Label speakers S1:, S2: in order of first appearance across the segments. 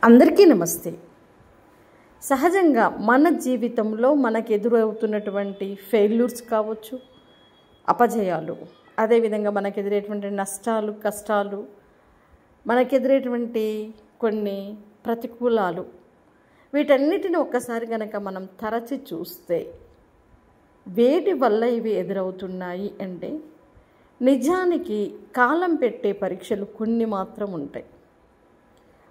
S1: అందరికీ నమస్తే. సహజంగా మన జీవితంలో మనకు ఎదురవుతున్నటువంటి ఫెయిల్యూర్స్ కావచ్చు, అపజయాలు, అదేవిధంగా మనకు ఎదురేటువంటి నష్టాలు, కష్టాలు, మనకు ఎదురేటువంటి కొన్ని ప్రతికూలాలు, వీటన్నిటిని ఒక్కసారి కనుక మనం తరచి చూస్తే వేటి వల్ల ఇవి ఎదురవుతున్నాయి అంటే నిజానికి కాలం పెట్టే పరీక్షలు కొన్ని మాత్రం ఉంటాయి.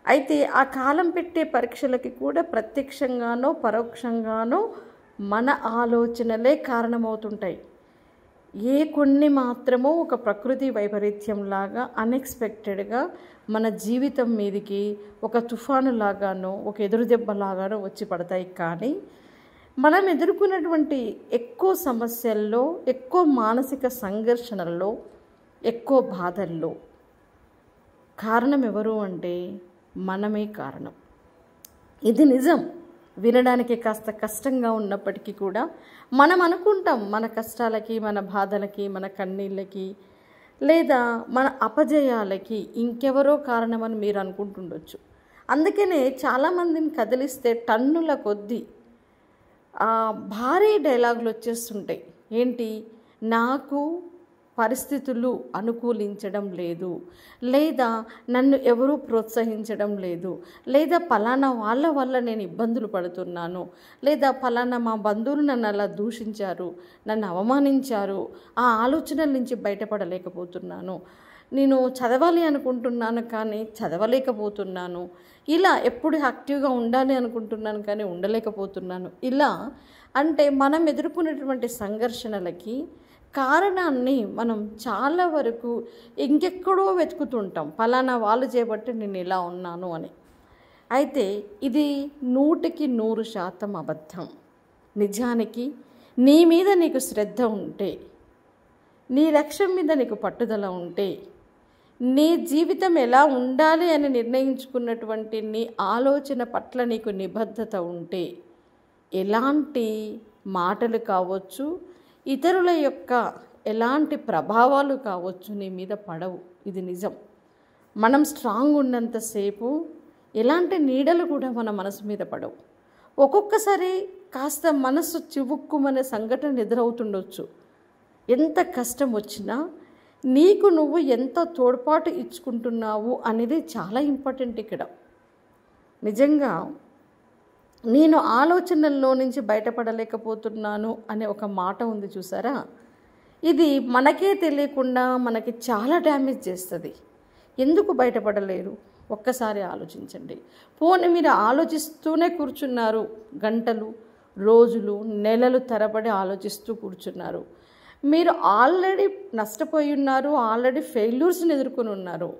S1: అయితే ఆ కాలం పెట్టే పరీక్షలకి కూడా ప్రత్యక్షంగానో పరోక్షంగానో మన ఆలోచనలే కారణమవుతుంటాయి. కొన్ని మాత్రమో ఒక ప్రకృతి వైపరీత్యంలాగా అన్ఎక్స్పెక్టెడ్గా మన జీవితం మీదికి ఒక తుఫాను లాగానో ఒక ఎదురుదెబ్బలాగానో వచ్చి పడతాయి. కానీ మనం ఎదుర్కొన్నటువంటి ఎక్కువ సమస్యల్లో, ఎక్కువ మానసిక సంఘర్షణల్లో, ఎక్కువ బాధల్లో కారణం ఎవరు అంటే మనమే కారణం. ఇది నిజం. వినడానికి కాస్త కష్టంగా ఉన్నప్పటికీ కూడా మనం అనుకుంటాం మన కష్టాలకి, మన బాధలకి, మన కన్నీళ్ళకి, లేదా మన అపజయాలకి ఇంకెవరో కారణమని మీరు అనుకుంటుండొచ్చు. అందుకనే చాలామందిని కదిలిస్తే టన్నుల కొద్దీ భారీ డైలాగులు వచ్చేస్తుంటాయి. ఏంటి, నాకు పరిస్థితులు అనుకూలించడం లేదు, లేదా నన్ను ఎవరూ ప్రోత్సహించడం లేదు, లేదా పలానా వాళ్ళ వల్ల నేను ఇబ్బందులు పడుతున్నాను, లేదా పలానా మా బంధువులు నన్ను అలా దూషించారు, నన్ను అవమానించారు, ఆ ఆలోచనల నుంచి బయటపడలేకపోతున్నాను, నేను చదవాలి అనుకుంటున్నాను కానీ చదవలేకపోతున్నాను, ఇలా ఎప్పుడు యాక్టివ్గా ఉండాలి అనుకుంటున్నాను కానీ ఉండలేకపోతున్నాను. ఇలా అంటే మనం ఎదుర్కొనేటువంటి సంఘర్షణలకి కారణాన్ని మనం చాలా వరకు ఇంకెక్కడో వెతుకుతుంటాం. ఫలానా వాళ్ళు చేయబట్టి నేను ఇలా ఉన్నాను అని. అయితే ఇది 100% అబద్ధం. నిజానికి నీ మీద నీకు శ్రద్ధ ఉంటే, నీ లక్ష్యం మీద నీకు పట్టుదల ఉంటే, నీ జీవితం ఎలా ఉండాలి అని నిర్ణయించుకున్నటువంటి నీ ఆలోచన పట్ల నీకు నిబద్ధత ఉంటే ఎలాంటి మాటలు కావచ్చు, ఇతరుల యొక్క ఎలాంటి ప్రభావాలు కావచ్చు నీ మీద పడవు. ఇది నిజం. మనం స్ట్రాంగ్ ఉన్నంతసేపు ఎలాంటి నీడలు కూడా మన మనసు మీద పడవు. ఒక్కొక్కసారి కాస్త మనసు చివుక్కుమనే సంఘటన ఎదురవుతుండొచ్చు. ఎంత కష్టం వచ్చినా నీకు నువ్వు ఎంత తోడ్పాటు ఇచ్చుకుంటున్నావు అనేది చాలా ఇంపార్టెంట్ ఇక్కడ. నిజంగా నేను ఆలోచనల్లో నుంచి బయటపడలేకపోతున్నాను అనే ఒక మాట ఉంది చూసారా, ఇది మనకే తెలియకుండా మనకి చాలా డ్యామేజ్ చేస్తుంది. ఎందుకు బయటపడలేరు ఒక్కసారి ఆలోచించండి. పోనీ మీరు ఆలోచిస్తూనే కూర్చున్నారు, గంటలు, రోజులు, నెలలు తరబడి ఆలోచిస్తూ కూర్చున్నారు. మీరు ఆల్రెడీ నష్టపోయి ఉన్నారు, ఆల్రెడీ ఫెయిల్యూర్స్ని ఎదుర్కొని ఉన్నారు.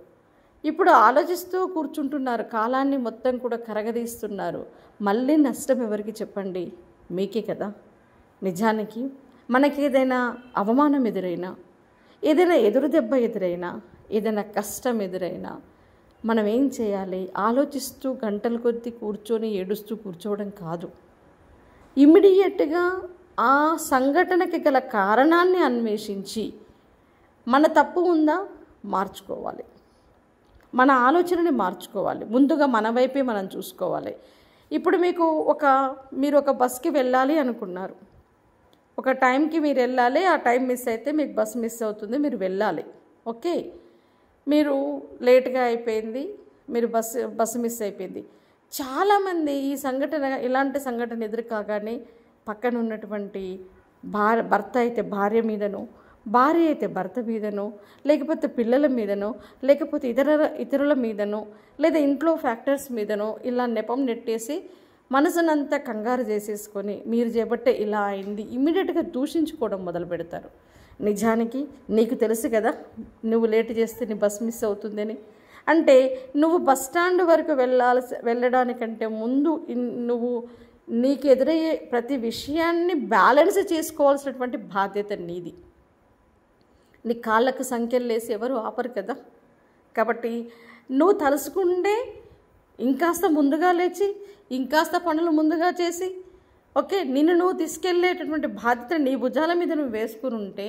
S1: ఇప్పుడు ఆలోచిస్తూ కూర్చుంటున్నారు, కాలాన్ని మొత్తం కూడా కరగదీస్తున్నారు. మళ్ళీ నష్టం ఎవరికి చెప్పండి? మీకే కదా. నిజానికి మనకి ఏదైనా అవమానం ఎదురైనా, ఏదైనా ఎదురు దెబ్బ ఎదురైనా, ఏదైనా కష్టం ఎదురైనా మనం ఏం చేయాలి? ఆలోచిస్తూ గంటల కొద్దీ కూర్చొని ఏడుస్తూ కూర్చోవడం కాదు. ఇమ్మీడియట్గా ఆ సంఘటనకి గల కారణాన్ని అన్వేషించి మన తప్పు ఉందా మార్చుకోవాలి, మన ఆలోచనని మార్చుకోవాలి. ముందుగా మన వైపే మనం చూసుకోవాలి. ఇప్పుడు మీరు ఒక బస్కి వెళ్ళాలి అనుకున్నారు. ఒక టైంకి మీరు వెళ్ళాలి, ఆ టైం మిస్ అయితే మీకు బస్ మిస్ అవుతుంది, మీరు వెళ్ళాలి. ఓకే, మీరు లేట్గా అయిపోయింది, మీరు బస్సు మిస్ అయిపోయింది. చాలామంది ఇలాంటి సంఘటన ఎదురు కాగానే పక్కన ఉన్నటువంటి భర్త అయితే భార్య మీదనో, భార్య అయితే భర్త మీదనో, లేకపోతే పిల్లల మీదనో, లేకపోతే ఇతరుల మీదనో, లేదా ఇంట్లో ఫ్యాక్టర్స్ మీదనో ఇలా నెపం నెట్టేసి మనసునంతా కంగారు చేసేసుకొని మీరు చేపట్టే ఇలా అయింది ఇమ్మీడియట్గా దూషించుకోవడం మొదలు పెడతారు. నిజానికి నీకు తెలుసు కదా నువ్వు లేట్ చేస్తే నీ బస్ మిస్ అవుతుందని. అంటే నువ్వు బస్ స్టాండ్ వరకు వెళ్ళడానికంటే ముందు నువ్వు నీకు ఎదురయ్యే ప్రతి విషయాన్ని బ్యాలెన్స్ చేసుకోవాల్సినటువంటి బాధ్యత నీది. నీ కాళ్ళకు సంఖ్యలు వేసి ఎవరు ఆపరు కదా. కాబట్టి నువ్వు తలుసుకుంటే ఇంకాస్త ముందుగా లేచి, ఇంకాస్త పనులు ముందుగా చేసి, ఓకే, నిన్ను నువ్వు తీసుకెళ్ళేటటువంటి బాధ్యత నీ భుజాల మీద నువ్వు వేసుకుని ఉంటే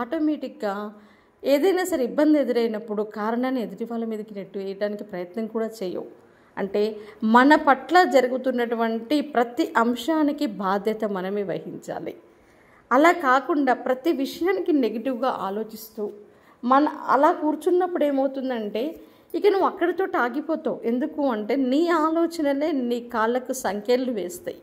S1: ఆటోమేటిక్గా ఏదైనా సరే ఇబ్బంది ఎదురైనప్పుడు కారణాన్ని ఎదుటి వాళ్ళ మీదకి నెట్టు వేయడానికి ప్రయత్నం కూడా చేయవు. అంటే మన పట్ల జరుగుతున్నటువంటి ప్రతి అంశానికి బాధ్యత మనమే వహించాలి. అలా కాకుండా ప్రతి విషయానికి నెగిటివ్గా ఆలోచిస్తూ అలా కూర్చున్నప్పుడు ఏమవుతుందంటే ఇక నువ్వు అక్కడితో ఆగిపోతావు. ఎందుకు అంటే నీ ఆలోచనలే నీ కాళ్ళకు సంకెళ్ళు వేస్తాయి,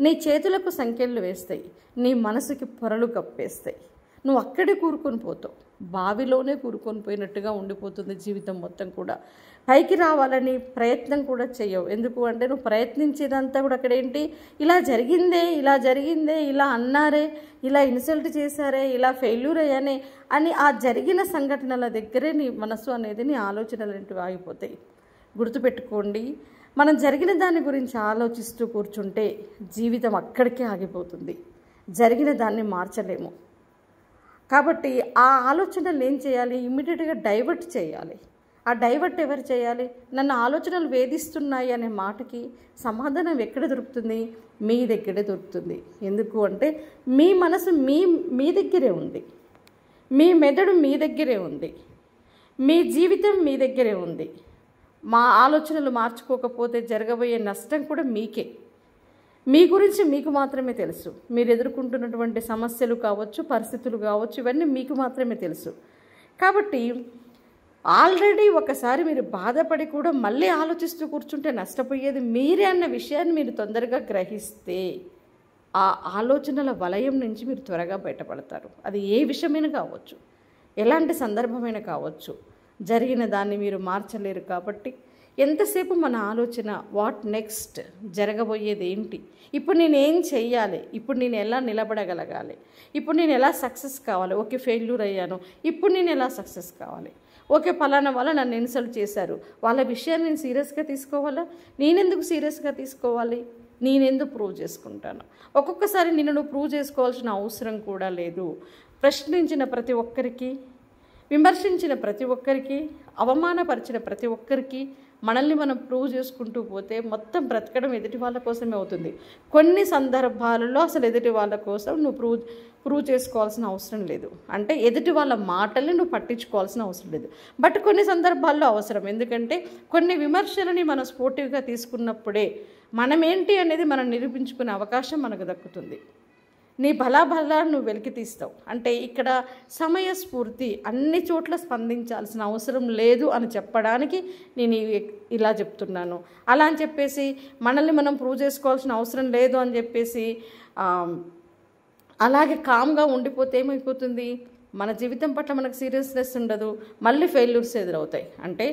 S1: నీ చేతులకు సంకెళ్ళు వేస్తాయి, నీ మనసుకి పొరలు కప్పేస్తాయి. నువ్వు అక్కడే కూరుకొని పోతావు, బావిలోనే కూరుకొని పోయినట్టుగా ఉండిపోతుంది జీవితం మొత్తం కూడా. పైకి రావాలని ప్రయత్నం కూడా చేయవు. ఎందుకు అంటే నువ్వు ప్రయత్నించేదంతా కూడా అక్కడేంటి, ఇలా జరిగిందే, ఇలా అన్నారే, ఇలా ఇన్సల్ట్ చేశారే, ఇలా ఫెయిల్యూర్ అయ్యానే అని ఆ జరిగిన సంఘటనల దగ్గరే నీ మనసు అనేది, నీ ఆలోచనలు అనేవి ఆగిపోతాయి. గుర్తుపెట్టుకోండి, మనం జరిగిన దాని గురించి ఆలోచిస్తూ కూర్చుంటే జీవితం అక్కడికే ఆగిపోతుంది. జరిగిన దాన్ని మార్చలేము. కాబట్టి ఆ ఆలోచనలు ఏం చేయాలి, ఇమ్మీడియట్గా డైవర్ట్ చేయాలి. ఆ డైవర్ట్ ఎవరు చేయాలి? నన్ను ఆలోచనలు వేధిస్తున్నాయి అనే మాటకి సమాధానం ఎక్కడ దొరుకుతుంది? మీ దగ్గరే దొరుకుతుంది. ఎందుకు అంటే మీ మనసు మీ దగ్గరే ఉంది, మీ మెదడు మీ దగ్గరే ఉంది, మీ జీవితం మీ దగ్గరే ఉంది. మా ఆలోచనలు మార్చుకోకపోతే జరగబోయే నష్టం కూడా మీకే. మీ గురించి మీకు మాత్రమే తెలుసు. మీరు ఎదుర్కొంటున్నటువంటి సమస్యలు కావచ్చు, పరిస్థితులు కావచ్చు, ఇవన్నీ మీకు మాత్రమే తెలుసు. కాబట్టి ఆల్రెడీ ఒకసారి మీరు బాధపడి కూడా మళ్ళీ ఆలోచిస్తూ కూర్చుంటే నష్టపోయేది మీరే అన్న విషయాన్ని మీరు తొందరగా గ్రహిస్తే ఆ ఆలోచనల వలయం నుంచి మీరు త్వరగా బయటపడతారు. అది ఏ విషయమైనా కావచ్చు, ఎలాంటి సందర్భమైనా కావచ్చు. జరిగిన దాన్ని మీరు మార్చలేరు. కాబట్టి ఎంతసేపు మన ఆలోచన వాట్ నెక్స్ట్, జరగబోయేది ఏంటి, ఇప్పుడు నేను ఏం చెయ్యాలి, ఇప్పుడు నేను ఎలా నిలబడగలగాలి, ఇప్పుడు నేను ఎలా సక్సెస్ కావాలి, ఓకే ఫెయిల్యూర్ అయ్యాను, ఇప్పుడు నేను ఎలా సక్సెస్ కావాలి, ఓకే పలానా వాళ్ళ నన్ను ఇన్సల్ట్ చేశారు, వాళ్ళ విషయాన్ని నేను సీరియస్గా తీసుకోవాలా, నేనెందుకు సీరియస్గా తీసుకోవాలి, నేనెందుకు ప్రూవ్ చేసుకుంటాను. ఒక్కొక్కసారి నిన్ను నువ్వు ప్రూవ్ చేసుకోవాల్సిన అవసరం కూడా లేదు. ప్రశ్నించిన ప్రతి ఒక్కరికి, విమర్శించిన ప్రతి ఒక్కరికి, అవమానపరిచిన ప్రతి ఒక్కరికి మనల్ని మనం ప్రూవ్ చేసుకుంటూ పోతే మొత్తం బ్రతకడం ఎదుటి వాళ్ళ కోసమే అవుతుంది. కొన్ని సందర్భాలలో అసలు ఎదుటి వాళ్ళ కోసం నువ్వు ప్రూవ్ చేసుకోవాల్సిన అవసరం లేదు. అంటే ఎదుటి వాళ్ళ మాటల్ని నువ్వు పట్టించుకోవాల్సిన అవసరం లేదు. బట్ కొన్ని సందర్భాల్లో అవసరం. ఎందుకంటే కొన్ని విమర్శలని మనం స్పోర్టివ్గా తీసుకున్నప్పుడే మనమేంటి అనేది మనం నిరూపించుకునే అవకాశం మనకు దక్కుతుంది. నీ బలాబలాన్ని నువ్వు వెలికి తీస్తావు. అంటే ఇక్కడ సమయస్ఫూర్తి, అన్ని చోట్ల స్పందించాల్సిన అవసరం లేదు అని చెప్పడానికి నేను ఇలా చెప్తున్నాను. అలా అని చెప్పేసి మనల్ని మనం ప్రూవ్ చేసుకోవాల్సిన అవసరం లేదు అని చెప్పేసి అలాగే కామ్గా ఉండిపోతే ఏమైపోతుంది, మన జీవితం పట్ల మనకు సీరియస్నెస్ ఉండదు, మళ్ళీ ఫెయిల్యూర్స్ ఎదురవుతాయి. అంటే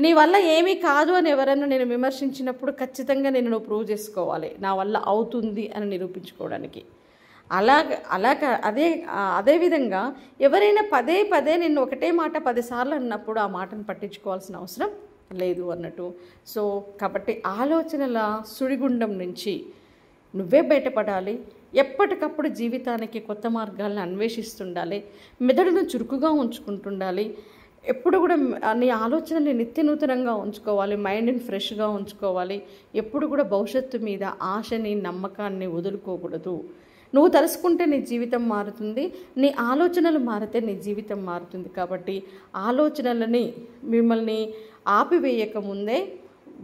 S1: నీ వల్ల ఏమీ కాదు అని ఎవరైనా నేను విమర్శించినప్పుడు ఖచ్చితంగా నేను ప్రూవ్ చేసుకోవాలి, నా వల్ల అవుతుంది అని నిరూపించుకోవడానికి. అదేవిధంగా ఎవరైనా పదే పదే నిన్ను ఒకటే మాట 10 సార్లు అన్నప్పుడు ఆ మాటను పట్టించుకోవాల్సిన అవసరం లేదు అన్నట్టు. సో కాబట్టి ఆలోచనల సుడిగుండం నుంచి నువ్వే బయటపడాలి. ఎప్పటికప్పుడు జీవితానికి కొత్త మార్గాలను అన్వేషిస్తుండాలి. మెదడును చురుకుగా ఉంచుకుంటుండాలి. ఎప్పుడు కూడా నీ ఆలోచనని నిత్య నూతనంగా ఉంచుకోవాలి. మైండ్ని ఫ్రెష్గా ఉంచుకోవాలి. ఎప్పుడు కూడా భవిష్యత్తు మీద ఆశని, నమ్మకాన్ని వదులుకోకూడదు. నువ్వు తలుసుకుంటే నీ జీవితం మారుతుంది, నీ ఆలోచనలు మారితే నీ జీవితం మారుతుంది. కాబట్టి ఆలోచనలని మిమ్మల్ని ఆపివేయక ముందే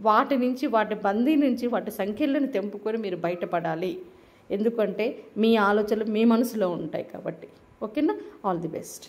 S1: వాటి నుంచి, వాటి బందీ నుంచి, వాటి సంఖ్యలను తెంపుకొని మీరు బయటపడాలి. ఎందుకంటే మీ ఆలోచనలు మీ మనసులో ఉంటాయి కాబట్టి. ఓకేనా? All the best.